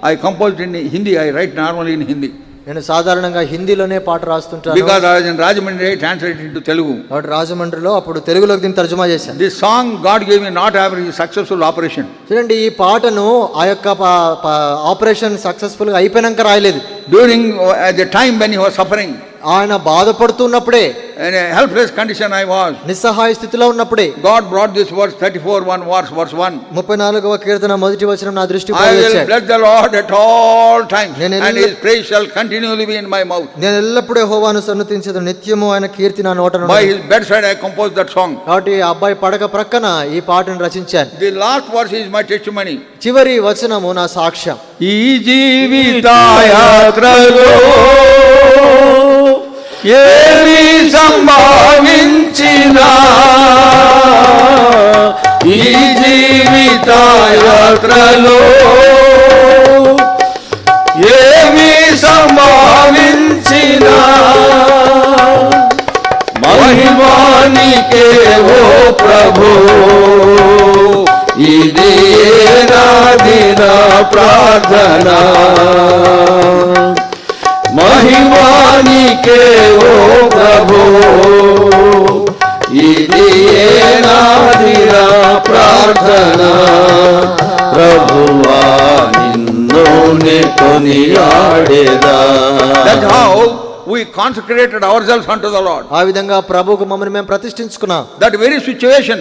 I composed in Hindi. I write normally in Hindi. నేను సాధారణంగా హిందీలోనే పాట రాస్తుంటాను. Because I was in Rajahmundry, I translated into Telugu. కాబట్టి రాజమండ్రిలో అప్పుడు తెలుగులోకి దీన్ని తర్జుమా చేశాను. This song God gave me not every successful operation. చూడండి, ఈ పాటను ఆ యొక్క ఆపరేషన్ సక్సెస్ఫుల్ గా అయిపోయినాక రాయలేదు. During the time when he was suffering, ఆయన బాధపడుతున్నప్పుడే, in a helpless condition I was, నిస్సహాయ స్థితిలో ఉన్నప్పుడే God brought this verse 34:1 verse 1. 34వ కీర్తన మొదటి వచనం నా దృష్టికి I will వచ్చాయి. bless the Lord at all times, and his praise shall continually be in my mouth. నేను ఎల్లప్పుడూ యెహోవాను సన్నుతించెదను, నిత్యము ఆయన కీర్తి నా నోట నుండి. By his bedside I composed that song. కాబట్టి ఆ అబ్బాయి పడక ప్రక్కన ఈ పాటను రచించాను. The last verse is my testimony. చివరి వచనము నా సాక్ష్యం. ఈ జీవిత యాత్రలో ఏమి సంభవించినా, ఈ జీవిత యాత్రలో ఏమి సంభవించినా, మహిమానికే ఓ ప్రభు, ఇది నాదిన ప్రార్థన. మహిమానికే ఓ ప్రభు, ఇది నాదిన ప్రార్థన. ప్రభువా నిన్ను నే కొనియాడేదా. That's how we consecrated ourselves unto the Lord. ఆ విధంగా ప్రభువుకు మమ్మల్ని మేము ప్రతిష్ఠించుకున్నాం. That very situation